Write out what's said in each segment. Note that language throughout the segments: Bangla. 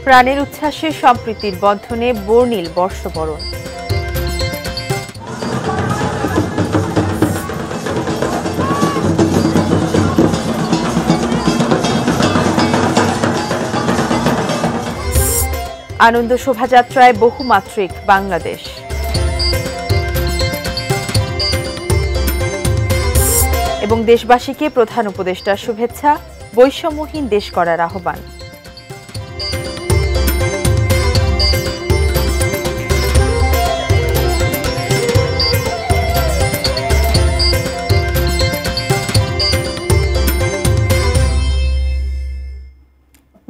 প্রাণের উচ্ছ্বাসে সম্প্রীতির বন্ধনে বর্ণিল বর্ষবরণ। আনন্দ শোভাযাত্রায় বহুমাত্রিক বাংলাদেশ। এবং দেশবাসীকে প্রধান উপদেষ্টার শুভেচ্ছা, বৈষম্যহীন দেশ করার আহ্বান।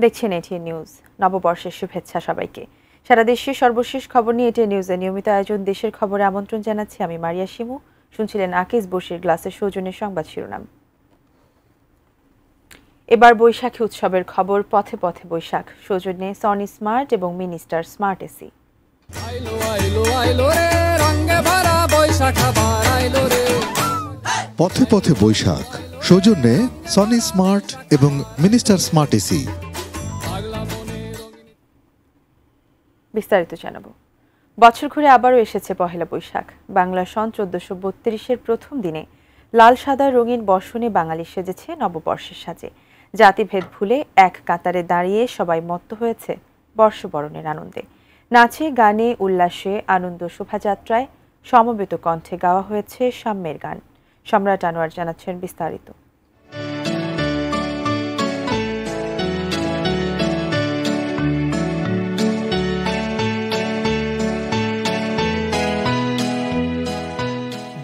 দেখছেন এটিএন নিউজ। নববর্ষের শুভেচ্ছা সবাইকে। সারা দেশের সর্বশেষ খবর নিয়ে এটিএন নিউজের নিয়মিত আয়োজন দেশের খবরে আমন্ত্রণ জানাচ্ছি আমি মারিয়া শিমু। শুনছিলেন আকিজ বশির গ্লাসের সৌজন্যে সংবাদ শিরোনাম। এবার বৈশাখী উৎসবের খবর, পথে পথে বৈশাখ। সৌজন্যে সনি স্মার্ট এবং মিনিস্টার স্মার্ট এসি। পথে পথে বৈশাখ, সৌজন্যে সনি স্মার্ট এবং মিনিস্টার স্মার্ট এসি। বিস্তারিত জানাবো। বছর ঘুরে আবারও এসেছে পহেলা বৈশাখ। বাংলা সন 1432-এর প্রথম দিনে লাল সাদা রঙিন বর্ষণে বাঙালি সেজেছে নববর্ষের সাজে। জাতিভেদ ভুলে এক কাতারে দাঁড়িয়ে সবাই মত্ত হয়েছে বর্ষবরণের আনন্দে। নাচে গানে উল্লাসে আনন্দ শোভাযাত্রায় সমবেত কণ্ঠে গাওয়া হয়েছে সাম্যের গান। সম্রাট আনোয়ার জানাচ্ছেন বিস্তারিত।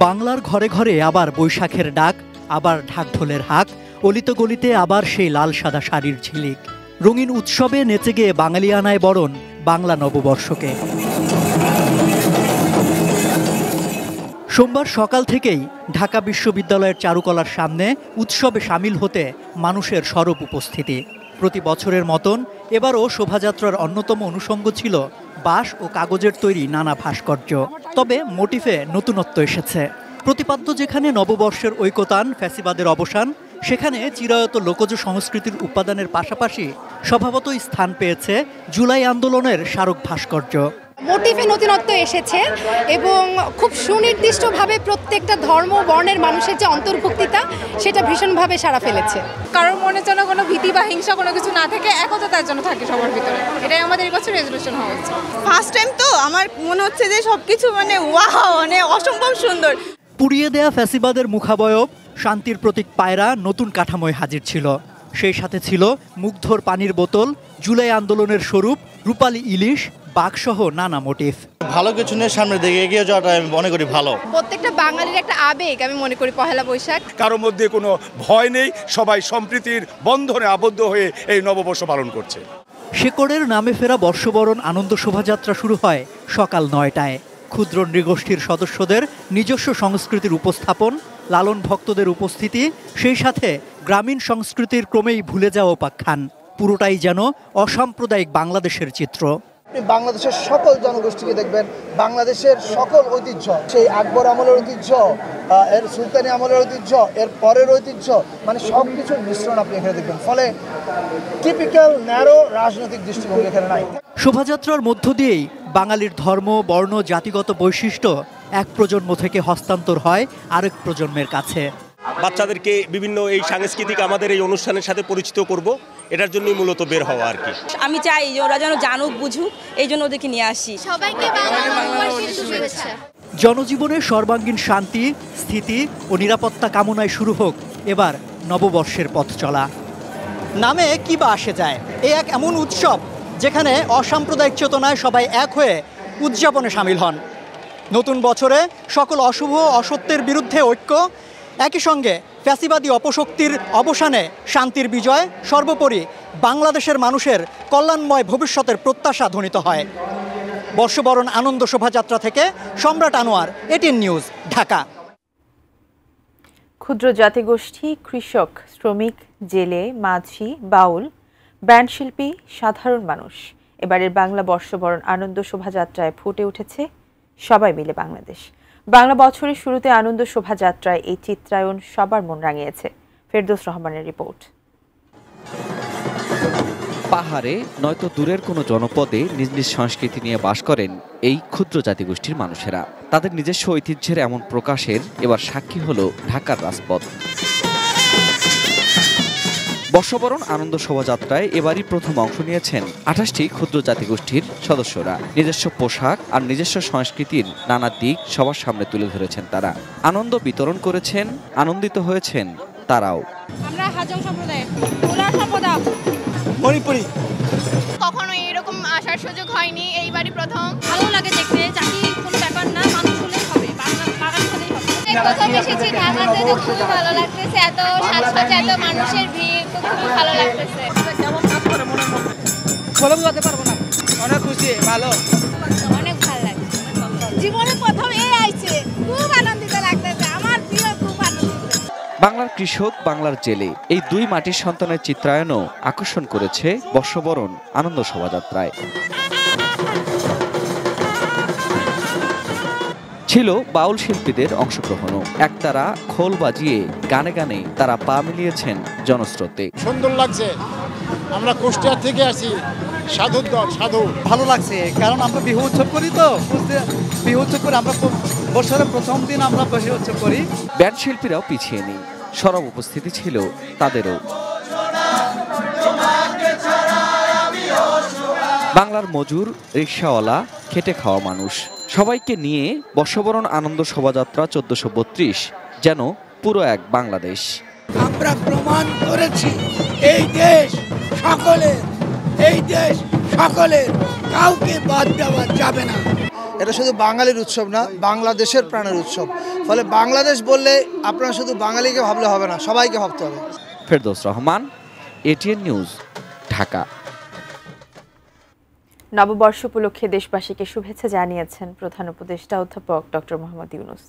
বাংলার ঘরে ঘরে আবার বৈশাখের ডাক, আবার ঢাকঢোলের হাক, অলিত গলিতে আবার সেই লাল সাদা শাড়ির ঝিলিক। রঙিন উৎসবে নেচে গিয়ে বাঙালিয়ানায় বরণ বাংলা নববর্ষকে। সোমবার সকাল থেকেই ঢাকা বিশ্ববিদ্যালয়ের চারুকলার সামনে উৎসবে সামিল হতে মানুষের সরব উপস্থিতি। প্রতি বছরের মতন এবারও শোভাযাত্রার অন্যতম অনুষঙ্গ ছিল বাঁশ ও কাগজের তৈরি নানা ভাস্কর্য। তবে মোটিফে নতুনত্ব এসেছে। প্রতিপাদ্য যেখানে নববর্ষের ঐকতান, ফ্যাসিবাদের অবসান, সেখানে চিরায়ত লোকজ সংস্কৃতির উপাদানের পাশাপাশি স্বভাবতই স্থান পেয়েছে জুলাই আন্দোলনের স্মারক ভাস্কর্য। মোটিভে নতুনত্ব এসেছে এবং খুব সুনির্দিষ্টভাবে প্রত্যেকটা ধর্ম বর্ণের মানুষের যে অন্তর্ভুক্তিতা, সেটা ভীষণভাবে সাড়া ফেলেছে। কারোর মনে যেন কোনো ভীতি বা হিংসা কোনো কিছু না থাকে, একতার জন্য থাকে সবার ভিতরে। এটাই আমাদের এবছর রেজলিউশন হওয়া উচিত। ফার্স্ট টাইম তো আমার মনে হচ্ছে যে সবকিছু ওয়াও, অসম্ভব সুন্দর। পুড়িয়ে দেয়া ফ্যাসিবাদের মুখাবয়ব, শান্তির প্রতীক পায়রা নতুন কাঠামোয় হাজির ছিল। সেই সাথে ছিল মুগ্ধর পানির বোতল, জুলাই আন্দোলনের স্বরূপ, রূপালী ইলিশ, বাঘসহ নানা মোটিভ। ভালো কিছু নিয়ে সামনে দিকে এগিয়ে যাওয়াটা আমি মনে করি ভালো। প্রত্যেকটা বাঙালির একটা আবেগ আমি মনে করি পহেলা বৈশাখ। কারোর মধ্যে কোনো ভয় নেই, সবাই সম্প্রীতির বন্ধনে আবদ্ধ হয়ে এই নববর্ষ পালন করছে। শেকড়ের নামে ফেরা বর্ষবরণ আনন্দ শোভাযাত্রা শুরু হয় সকাল ৯টায়। ক্ষুদ্র নৃগোষ্ঠীর সদস্যদের নিজস্ব সংস্কৃতির উপস্থাপন, লালন ভক্তদের উপস্থিতি, সেই সাথে গ্রামীণ সংস্কৃতির ক্রমেই ভুলে যাওয়া উপাখ্যান। পুরোটাই যেন অসাম্প্রদায়িক বাংলাদেশের চিত্র। বাংলাদেশের সকল জনগোষ্ঠীকে দেখবেন, বাংলাদেশের সকল ঐতিহ্য, সেই আকবর আমলের ঐতিহ্য, এর সুলতানি আমলের ঐতিহ্য, এর পরের ঐতিহ্য, সব কিছুর মিশ্রণ আপনি এখানে দেখবেন। ফলে টিপিক্যাল ন্যারো রাজনৈতিক দৃষ্টিভঙ্গি এখানে নাই। শোভাযাত্রার মধ্য দিয়েই বাঙালির ধর্ম, বর্ণ, জাতিগত বৈশিষ্ট্য এক প্রজন্ম থেকে হস্তান্তর হয় আরেক প্রজন্মের কাছে। বাচ্চাদেরকে বিভিন্ন এই সাংস্কৃতিক আমাদের এই অনুষ্ঠানের সাথে পরিচিত করব, এটার জন্যই মূলত বের হওয়া আর কি। আমি চাই যে ওরা যেন জানুক, বুঝুক, এই জন্য ওদেরকে নিয়ে আসি। সবাইকে শুভেচ্ছা। জনজীবনের সর্বাঙ্গীন শান্তি, স্থিতি ও নিরাপত্তা কামনায় শুরু হোক এবার নববর্ষের পথ চলা। নামে কি বা আসে যায়, এ এক এমন উৎসব যেখানে অসাম্প্রদায়িক চেতনায় সবাই এক হয়ে উদযাপনে সামিল হন। নতুন বছরে সকল অশুভ অসত্যের বিরুদ্ধে ঐক্য, একই সঙ্গে ফ্যাসিবাদী অপশক্তির অবসানে শান্তির বিজয়, সর্বোপরি বাংলাদেশের মানুষের কল্যাণময় ভবিষ্যতের প্রত্যাশা ধ্বনিত হয়। বর্ষবরণ আনন্দ শোভাযাত্রা থেকে সম্রাট আনোয়ার, এটিএন নিউজ, ঢাকা। ক্ষুদ্র জাতিগোষ্ঠী, কৃষক, শ্রমিক, জেলে, মাঝি, বাউল, ব্যান্ডশিল্পী, সাধারণ মানুষ এবারের বাংলা বর্ষবরণ আনন্দ শোভাযাত্রায় ফুটে উঠেছে সবাই মিলে বাংলাদেশ। বাংলা বছরের শুরুতে আনন্দ শোভাযাত্রায় এই চিত্রায়ন সবার মন রাঙিয়েছে। ফেরদৌস রহমানের রিপোর্ট। পাহাড়ে নয়তো দূরের কোনো জনপদে নিজ নিজ সংস্কৃতি নিয়ে বাস করেন এই ক্ষুদ্র জাতিগোষ্ঠীর মানুষেরা। তাদের নিজস্ব ঐতিহ্যের এমন প্রকাশের এবার সাক্ষী হলো ঢাকার রাজপথ। বর্ষবরণ আনন্দ শোভাযাত্রায় এবারই প্রথম অংশ নিয়েছেন ২৮টি ক্ষুদ্র জাতিগোষ্ঠীর সদস্যরা। নিজস্ব পোশাক আর নিজস্ব সংস্কৃতির নানা দিক সবার সামনে তুলে ধরেছেন তারা। আনন্দ বিতরণ করেছেন, আনন্দিত হয়েছেন তারাও। আমরা হাজং সম্প্রদায়, উলার সম্প্রদায়, মণিপুরি। কখনো এরকম আসার সুযোগ হয়নি, এইবারই প্রথম। ভালো লাগে দেখতে, চাকরি কোনো ব্যাপার না, মানুষ হলেই হবে, বাঙালি হলেই হবে। প্রথম এসেছি ঢাকাতে, তো খুবই ভালো লাগতেছে, এত সাজসজ্জা, এত মানুষের ভিড়, তো খুবই ভালো লাগতেছে। কেমন কাজ করে মনের মধ্যে? বলে বোঝাতে পারবো না, অনেক খুশি, ভালো, অনেক ভালো লাগছে। জীবনে প্রথম আইছে, খুব আনন্দিত লাগতেছে, আমার প্রিয়, খুব আনন্দিত। বাংলার কৃষক, বাংলার জেলে, এই দুই মাটির সন্তানের চিত্রায়নও আকর্ষণ করেছে বর্ষবরণ আনন্দ শোভাযাত্রায়। ছিল বাউল শিল্পীদের অংশগ্রহণও। একতারা খোল বাজিয়ে গানে গানে তারা পা মিলিয়েছেন জনস্রোতে। সুন্দর লাগছে, আমরা কুষ্টিয়া থেকে আসি, সাধুর দল, সাধু। ভালো লাগছে, কারণ আমরা বিহু উৎসব করি, তো বিহু উৎসব করে আমরা বছরের প্রথম দিন আমরা বিহু উৎসব করি। ব্যান্ড শিল্পীরাও পিছিয়ে নেই, সরব উপস্থিতি ছিল তাদেরও। বাংলার মজুর, রিকশাওয়ালা, খেটে খাওয়া মানুষ সবাইকে নিয়ে বর্ষবরণ আনন্দ শোভাযাত্রা ১৪৩২ যেন পুরো এক বাংলাদেশ। আমরা প্রমাণ করেছি এই দেশ সকলের, এই দেশ সকলের, কাউকে বাদ দেওয়া যাবে না। এটা শুধু বাঙালির উৎসব না, বাংলাদেশের প্রাণের উৎসব। ফলে বাংলাদেশ বললে আপনারা শুধু বাঙালিকে ভাবলে হবে না, সবাইকে ভাবতে হবে। Ferdous Rahman, ATN news, Dhaka. নববর্ষ উপলক্ষে দেশবাসীকে শুভেচ্ছা জানিয়েছেন প্রধান উপদেষ্টা অধ্যাপক ডক্টর মোহাম্মদ ইউনূস।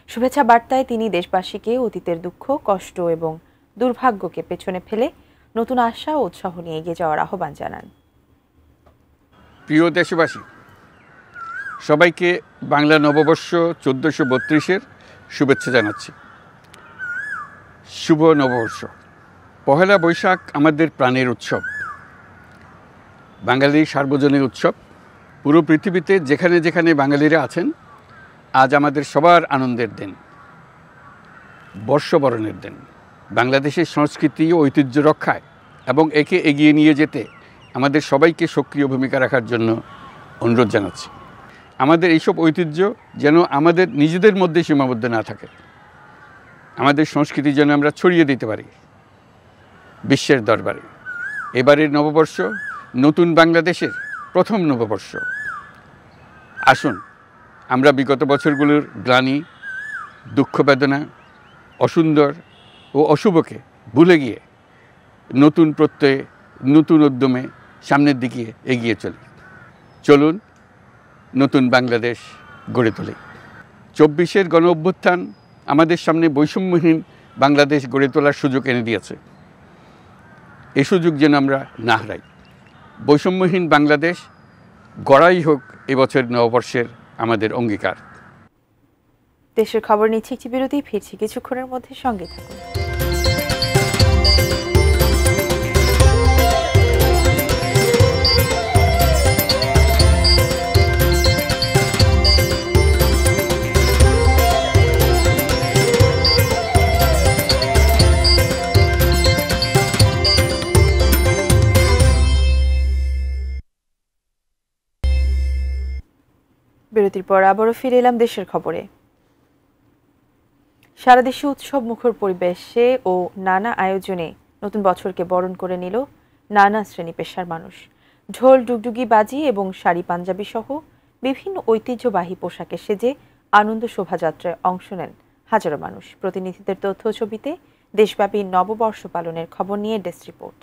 শুভেচ্ছা বার্তায় তিনি দেশবাসীকে অতীতের দুঃখ, কষ্ট এবং দুর্ভাগ্যকে পেছনে ফেলে নতুন আশা ও উৎসাহ নিয়ে এগিয়ে যাওয়ার আহ্বান জানান। প্রিয় দেশবাসী, সবাইকে বাংলা নববর্ষ ১৪৩২-এর শুভেচ্ছা জানাচ্ছি। শুভ নববর্ষ। পহেলা বৈশাখ আমাদের প্রাণের উৎসব, বাঙালির সার্বজনীন উৎসব। পুরো পৃথিবীতে যেখানে যেখানে বাঙালিরা আছেন, আজ আমাদের সবার আনন্দের দিন, বর্ষবরণের দিন। বাংলাদেশের সংস্কৃতি ও ঐতিহ্য রক্ষায় এবং একে এগিয়ে নিয়ে যেতে আমাদের সবাইকে সক্রিয় ভূমিকা রাখার জন্য অনুরোধ জানাচ্ছি। আমাদের এইসব ঐতিহ্য যেন আমাদের নিজেদের মধ্যে সীমাবদ্ধ না থাকে, আমাদের সংস্কৃতি যেন আমরা ছড়িয়ে দিতে পারি বিশ্বের দরবারে। এবারের নববর্ষ নতুন বাংলাদেশের প্রথম নববর্ষ। আসুন আমরা বিগত বছরগুলোর গ্লানি, দুঃখ, বেদনা, অসুন্দর ও অশুভকে ভুলে গিয়ে নতুন প্রত্যয়ে, নতুন উদ্যমে সামনের দিকে এগিয়ে চলি। চলুন নতুন বাংলাদেশ গড়ে তুলি। ২৪-এর গণ অভ্যুত্থান আমাদের সামনে বৈষম্যহীন বাংলাদেশ গড়ে তোলার সুযোগ এনে দিয়েছে। এই সুযোগ যেন আমরা না হারাই। বৈষম্যহীন বাংলাদেশ গড়াই হোক এবছর নববর্ষের আমাদের অঙ্গীকার। দেশের খবর নিচ্ছে একটি বিরতি, ফিরছি কিছুক্ষণের মধ্যে, সঙ্গে থাকুন। বিরতির পর আবারও ফিরে এলাম দেশের খবরে। সারা দেশে উৎসব মুখর পরিবেশে ও নানা আয়োজনে নতুন বছরকে বরণ করে নিল নানা শ্রেণী পেশার মানুষ। ঢোল, ডুগডুগি বাজিয়ে এবং শাড়ি, পাঞ্জাবি সহ বিভিন্ন ঐতিহ্যবাহী পোশাকে সেজে আনন্দ শোভাযাত্রায় অংশ নেন হাজারো মানুষ। প্রতিনিধিদের তথ্য ছবিতে দেশব্যাপী নববর্ষ পালনের খবর নিয়ে ডেস্ক রিপোর্ট।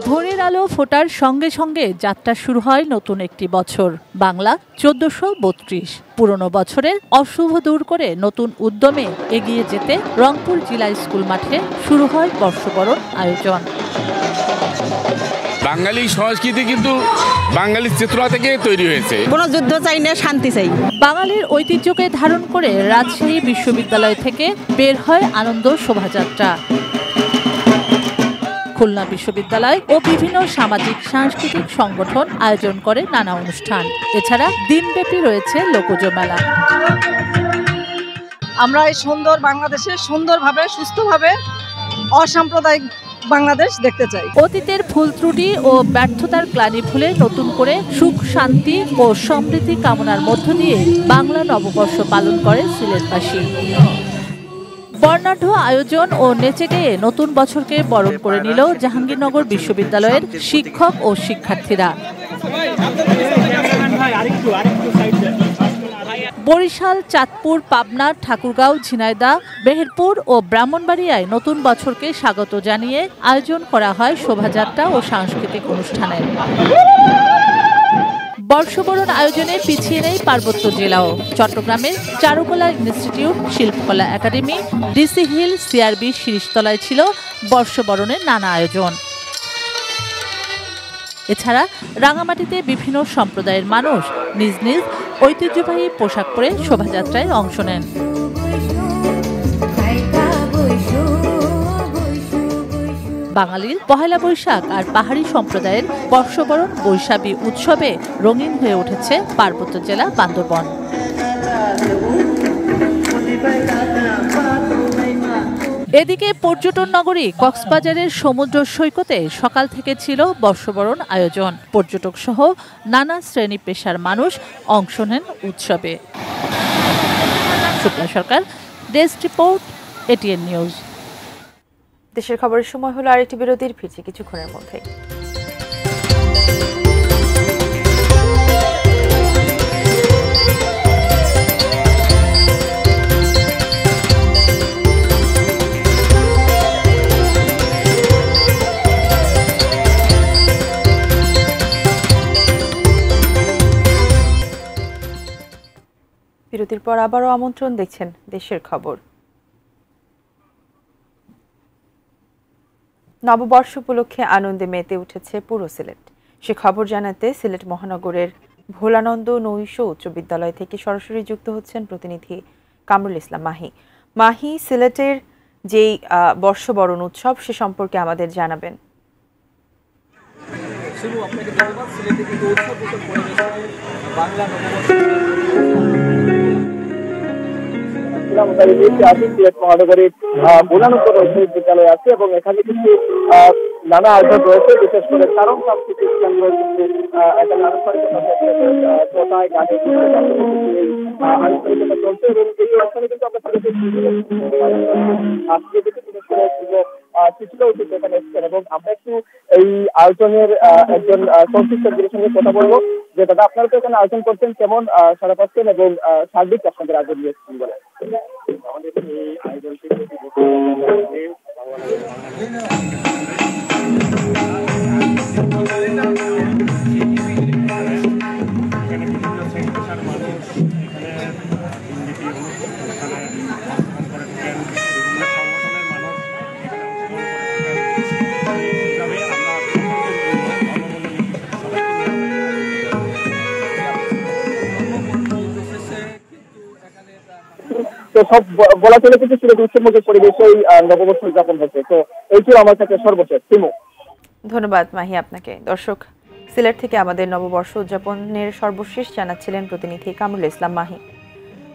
ভোরের আলো ফোটার সঙ্গে সঙ্গে যাত্রা শুরু হয় নতুন একটি বছর, বাংলা ১৪৩২। পুরনো বছরের অশুভ দূর করে নতুন উদ্যমে এগিয়ে যেতে রংপুর জেলা স্কুল মাঠে শুরু হয় বর্ষবরণ আয়োজন। বাঙালি সংস্কৃতি কিন্তু বাঙালির চেতনা থেকে তৈরি হয়েছে। কোনো যুদ্ধ চাই না, শান্তি চাই। বাঙালির ঐতিহ্যকে ধারণ করে রাজশাহী বিশ্ববিদ্যালয় থেকে বের হয় আনন্দ শোভাযাত্রা। খুলনা বিশ্ববিদ্যালয় ও বিভিন্ন সামাজিক সাংস্কৃতিক সংগঠন আয়োজন করে নানা অনুষ্ঠান। এছাড়া দিনব্যাপী রয়েছে লোকজ মেলা। আমরা এই সুন্দর বাংলাদেশে সুন্দরভাবে সুস্থভাবে অসাম্প্রদায়িক বাংলাদেশ দেখতে চাই। অতীতের ভুল ত্রুটি ও ব্যর্থতার গ্লানি ভুলে নতুন করে সুখ, শান্তি ও সমৃদ্ধি কামনার মধ্য দিয়ে বাংলা নববর্ষ পালন করে সিলেটবাসী। বর্ণাঢ্য আয়োজন ও নেচে গেয়ে নতুন বছরকে বরণ করে নিল জাহাঙ্গীরনগর বিশ্ববিদ্যালয়ের শিক্ষক ও শিক্ষার্থীরা। বরিশাল, চাঁদপুর, পাবনা, ঠাকুরগাঁও, ঝিনাইদহ, মেহেরপুর ও ব্রাহ্মণবাড়িয়ায় নতুন বছরকে স্বাগত জানিয়ে আয়োজন করা হয় শোভাযাত্রা ও সাংস্কৃতিক অনুষ্ঠানের। বর্ষবরণ আয়োজনে পিছিয়ে নেই পার্বত্য জেলাও। চট্টগ্রামের চারুকলা ইনস্টিটিউট, শিল্পকলা একাডেমি, ডিসি হিল, সিআরবি শিরিষতলায় ছিল বর্ষবরণের নানা আয়োজন। এছাড়া রাঙামাটিতে বিভিন্ন সম্প্রদায়ের মানুষ নিজ নিজ ঐতিহ্যবাহী পোশাক পরে শোভাযাত্রায় অংশ নেন। বাঙালির পহেলা বৈশাখ আর পাহাড়ি সম্প্রদায়ের বর্ষবরণ বৈশাখী উৎসবে রঙিন হয়ে উঠেছে পার্বত্য জেলা বান্দরবান। এদিকে পর্যটন নগরী কক্সবাজারের সমুদ্র সৈকতে সকাল থেকে ছিল বর্ষবরণ আয়োজন। পর্যটক সহ নানা শ্রেণী পেশার মানুষ অংশ নেন উৎসবে। শুক্লা সরকার, ডেস্ক রিপোর্ট, এটিএন নিউজ। দেশের খবরের সময় হলো আরেকটি বিরতির, ফিরছি কিছুক্ষণের মধ্যে। বিরতির পর আবারও আমন্ত্রণ, দেখছেন দেশের খবর। নববর্ষ উপলক্ষে আনন্দে মেতে উঠেছে পুরো সিলেট। সে খবর জানাতে সিলেট মহানগরের ভোলানন্দ নৈশ উচ্চ বিদ্যালয় থেকে সরাসরি যুক্ত হচ্ছেন প্রতিনিধি কামরুল ইসলাম মাহি। মাহি, সিলেটের যেই বর্ষবরণ উৎসব সে সম্পর্কে আমাদের জানাবেন। সিলেট মহানগরীর ভোলানন্দ নৈশ বিদ্যালয় আছে এবং এখানে কিন্তু নানা আয়োজন রয়েছে, বিশেষ করে কারণ সাংস্কৃতিক কেন্দ্র কিন্তু এখানে আনুষ্ঠানিকতা চলছে এবং এই অনুষ্ঠানে কিন্তু আমরা কিছুটা উচিত এখানে এসেছেন এবং আমরা একটু এই আয়োজনের একজন সংশ্লিষ্টদের সঙ্গে কথা বলবো যে দাদা আপনারা তো এখানে আয়োজন করছেন, কেমন সারা পাচ্ছেন এবং সার্বিক আপনাদের আয়োজন নিয়েছেন বলে। আমাদের এই আয়োজনটি তো সব বলা চলে কিন্তু সিলেট উৎসবমুখী পরিবেশে নববর্ষ উদযাপন হচ্ছে। তো এইটিও আমার কাছে সর্বশেষ। ধন্যবাদ মাহি আপনাকে। দর্শক, সিলেট থেকে আমাদের নববর্ষ উদযাপনের সর্বশেষ জানাচ্ছিলেন প্রতিনিধি কামরুল ইসলাম মাহি।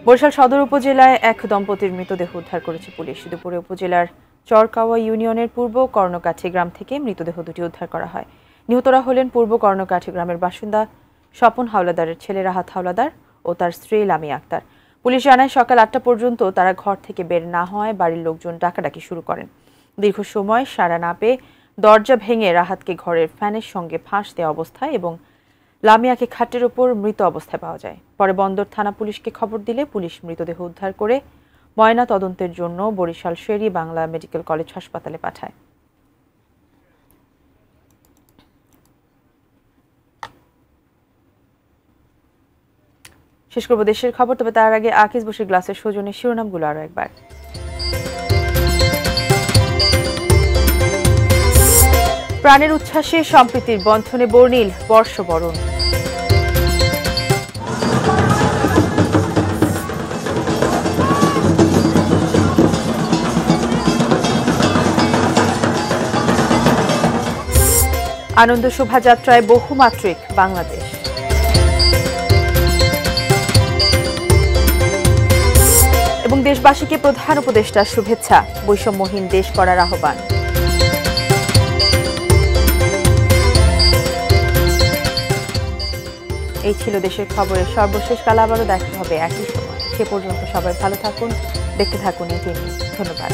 বরিশাল সদর উপজেলায় এক দম্পতির মৃতদেহ উদ্ধার করেছে পুলিশ। দুপুরে উপজেলার চরকাওয়া ইউনিয়নের পূর্ব কর্ণকাঠি গ্রাম থেকে মৃতদেহ দুটি উদ্ধার করা হয়। নিহতরা হলেন পূর্ব কর্ণকাঠি গ্রামের বাসিন্দা স্বপন হাওলাদারের ছেলে রাহাত হাওলাদার ও তার স্ত্রী লামি আক্তার। পুলিশ জানায় সকাল ৮টা পর্যন্ত তারা ঘর থেকে বের না হওয়ায় বাড়ির লোকজন ডাকাডাকি শুরু করেন। দীর্ঘ সময় সাড়া না পেয়ে দরজা ভেঙে রাহাতকে ঘরের ফ্যানের সঙ্গে ফাঁস দেওয়া অবস্থায় এবং লামিয়াকে খাটের ওপর মৃত অবস্থায় পাওয়া যায়। পরে বন্দর থানা পুলিশকে খবর দিলে পুলিশ মৃতদেহ উদ্ধার করে ময়না তদন্তের জন্য বরিশাল শের-ই বাংলা মেডিকেল কলেজ হাসপাতালে পাঠায়। শেষ করব দেশের খবর, তবে তার আগে আকিজ বসির গ্লাসের সৌজন্যে শিরোনামগুলো আরো একবার। প্রাণের উচ্ছ্বাসে সম্প্রীতির বন্ধনে বর্ণিল বর্ষবরণ। আনন্দ শোভাযাত্রায় বহুমাত্রিক বাংলাদেশ। এবং দেশবাসীকে প্রধান উপদেষ্টার শুভেচ্ছা, বৈষম্যহীন দেশ করার আহ্বান। এই ছিল দেশের খবরের সর্বশেষ কাল। আবারও দেখা হবে একই সময়। সে পর্যন্ত সবাই ভালো থাকুন, দেখতে থাকুন এটিএন নিউজ। ধন্যবাদ।